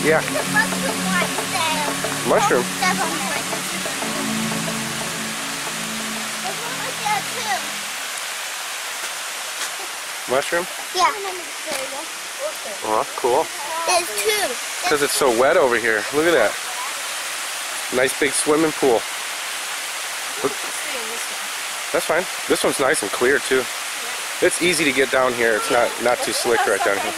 Yeah. Mushroom. Mushroom? Yeah. Oh, that's cool. There's two. Because it's so wet over here. Look at that. Nice big swimming pool. Look. That's fine. This one's nice and clear too. It's easy to get down here. It's not too slick right down here.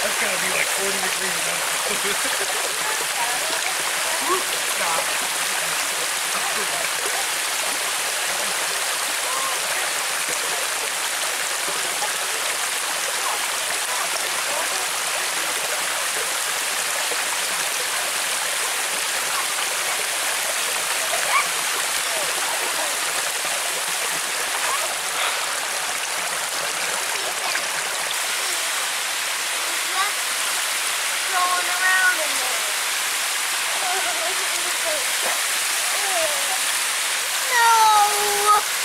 That's gotta be like 40 degrees now. Stop.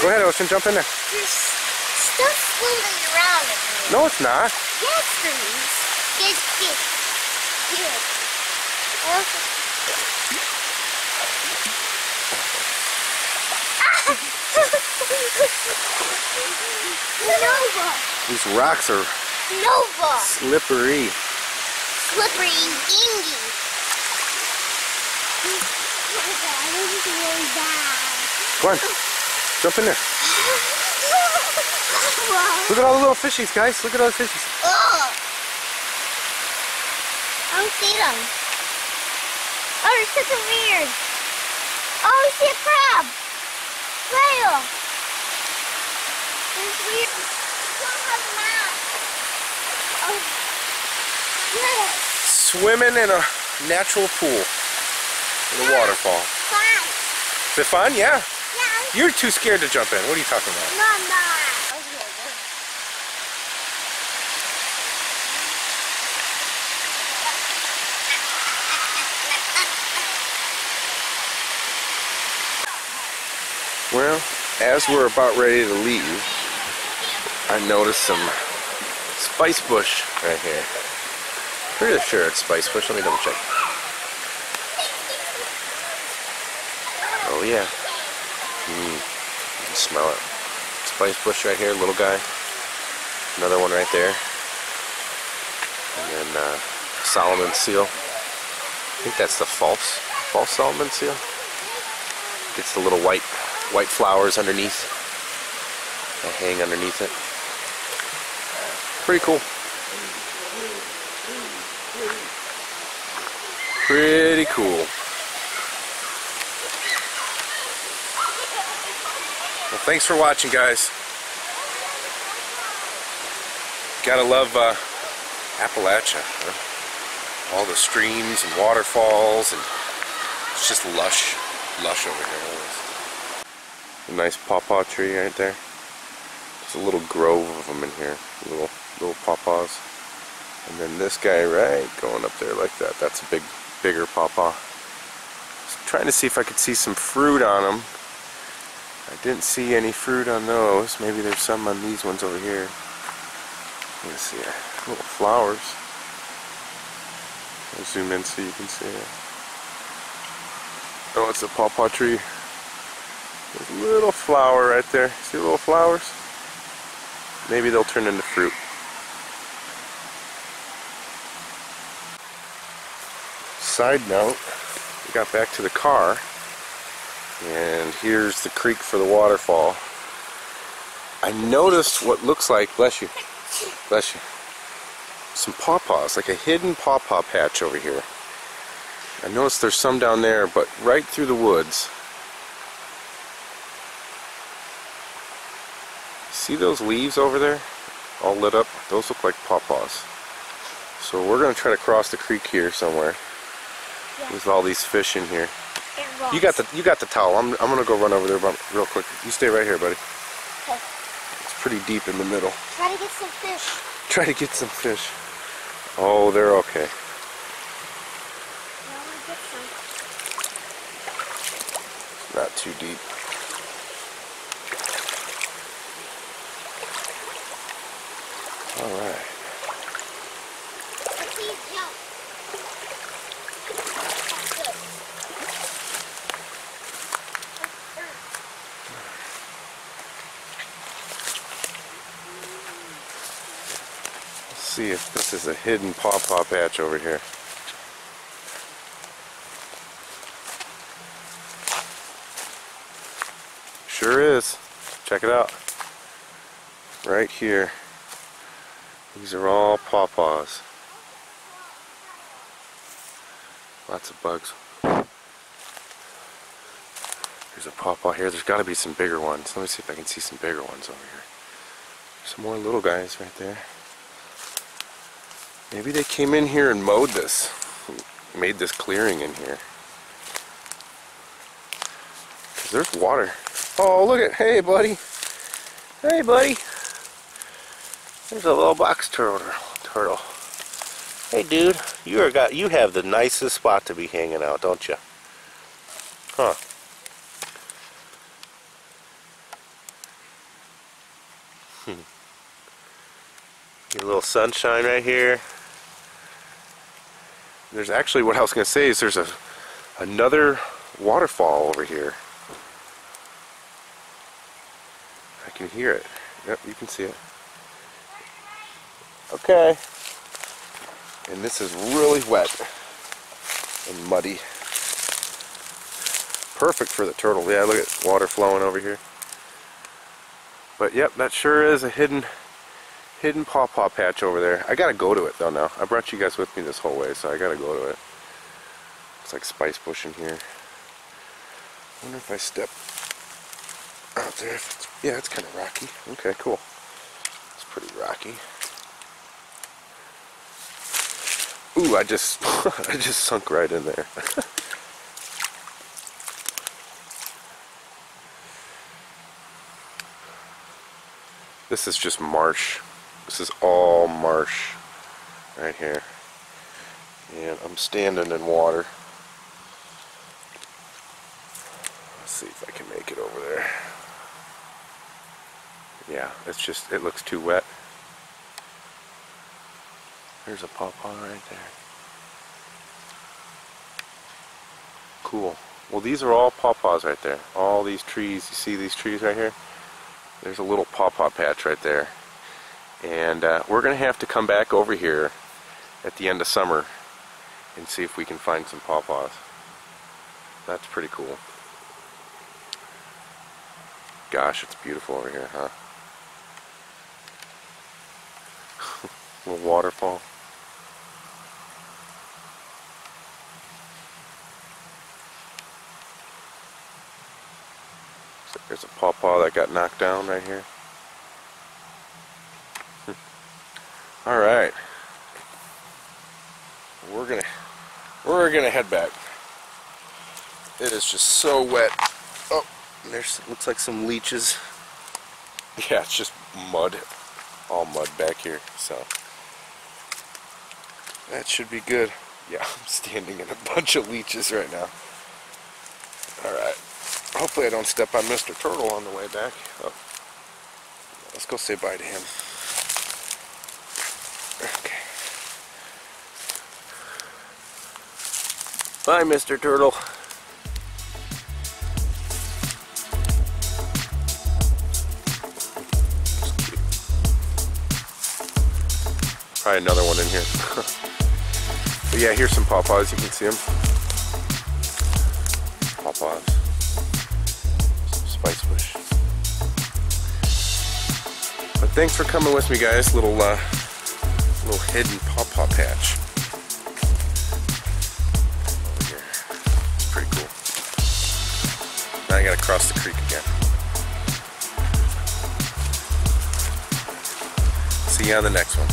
Go ahead, Ocean, jump in there. There's stuff swimming around in there. No, it's not. Yes, there is. Yes, yes. Here. Nova. These rocks are Nova. slippery. Slippery dingy. Go on, jump in there. Look at all the little fishies, guys. Look at all the fishies. Ugh. I don't see them. Oh, there's something weird. Oh, I see a crab. Whale. It's weird. Oh. Yes. Swimming in a natural pool. In a waterfall. Fun. Is it fun? Yeah. Yeah. You're too scared to jump in. What are you talking about? No, I'm not. Well, as we're about ready to leave, I noticed some spice bush right here. Pretty sure it's spice bush. Let me double check. Oh yeah. You can smell it. Spice bush right here, little guy. Another one right there. And then Solomon seal. I think that's the false Solomon seal. Gets the little white flowers underneath. That hang underneath it. Pretty cool. Pretty cool. Well, thanks for watching, guys. Gotta love Appalachia. Huh? all the streams and waterfalls, and it's just lush over here. A nice pawpaw tree right there. There's a little grove of them in here, little pawpaws. And then this guy right going up there like that. That's a bigger pawpaw. Just trying to see if I could see some fruit on them. I didn't see any fruit on those. Maybe there's some on these ones over here. Let's see, little flowers. I'll zoom in so you can see it. Oh, it's a pawpaw tree. There's a little flower right there. See the little flowers? Maybe they'll turn into fruit. Side note, we got back to the car, and here's the creek for the waterfall. I noticed what looks like, bless you, some pawpaws, like a hidden pawpaw patch over here. I noticed there's some down there, but right through the woods. See those leaves over there? All lit up? Those look like pawpaws. So we're going to try to cross the creek here somewhere. Yeah. With all these fish in here. You got the towel. I'm going to go run over there real quick. You stay right here, buddy. Okay. It's pretty deep in the middle. Try to get some fish. Try to get some fish. Oh, they're okay. I want to get some. Not too deep. Alright. Please jump. Let's see if this is a hidden pawpaw patch over here. Sure is. Check it out. Right here. These are all pawpaws. Lots of bugs. There's a pawpaw here. There's got to be some bigger ones. Let me see if I can see some bigger ones over here. Some more little guys right there. Maybe they came in here and mowed this. Made this clearing in here. 'Cause there's water. Oh, look at, hey buddy. Hey buddy. There's a little box turtle. Hey dude, you have the nicest spot to be hanging out, don't you? Huh. Get a little sunshine right here. There's actually, what I was going to say is there's another waterfall over here. I can hear it. Yep, you can see it. Okay. And this is really wet and muddy. Perfect for the turtle. Yeah, look at water flowing over here. But yep, that sure is a hidden pawpaw patch over there. I gotta go to it though now. I brought you guys with me this whole way, so I gotta go to it. Looks like spice bush in here. I wonder if I step out there. Yeah, it's kind of rocky. Okay, cool. It's pretty rocky. Ooh, I just sunk right in there. This is just marsh. This is all marsh right here. And I'm standing in water. Let's see if I can make it over there. Yeah, it looks too wet. There's a pawpaw right there. Cool. Well, these are all pawpaws right there. All these trees, you see these trees right here? There's a little pawpaw patch right there. And we're going to have to come back over here at the end of summer and see if we can find some pawpaws. That's pretty cool. Gosh, it's beautiful over here, huh? Little waterfall. So there's a pawpaw that got knocked down right here. Alright. We're gonna head back. It is just so wet. Oh, there's looks like some leeches. Yeah, it's just mud, all mud back here. So that should be good. Yeah, I'm standing in a bunch of leeches right now. All right. Hopefully I don't step on Mr. Turtle on the way back. Oh. Let's go say bye to him. Okay. Bye, Mr. Turtle. Probably another one in here. But yeah, here's some pawpaws. You can see them. Pawpaws. Some spice bush. But thanks for coming with me, guys. Little hidden pawpaw patch. Over here. It's pretty cool. Now I gotta cross the creek again. See you on the next one.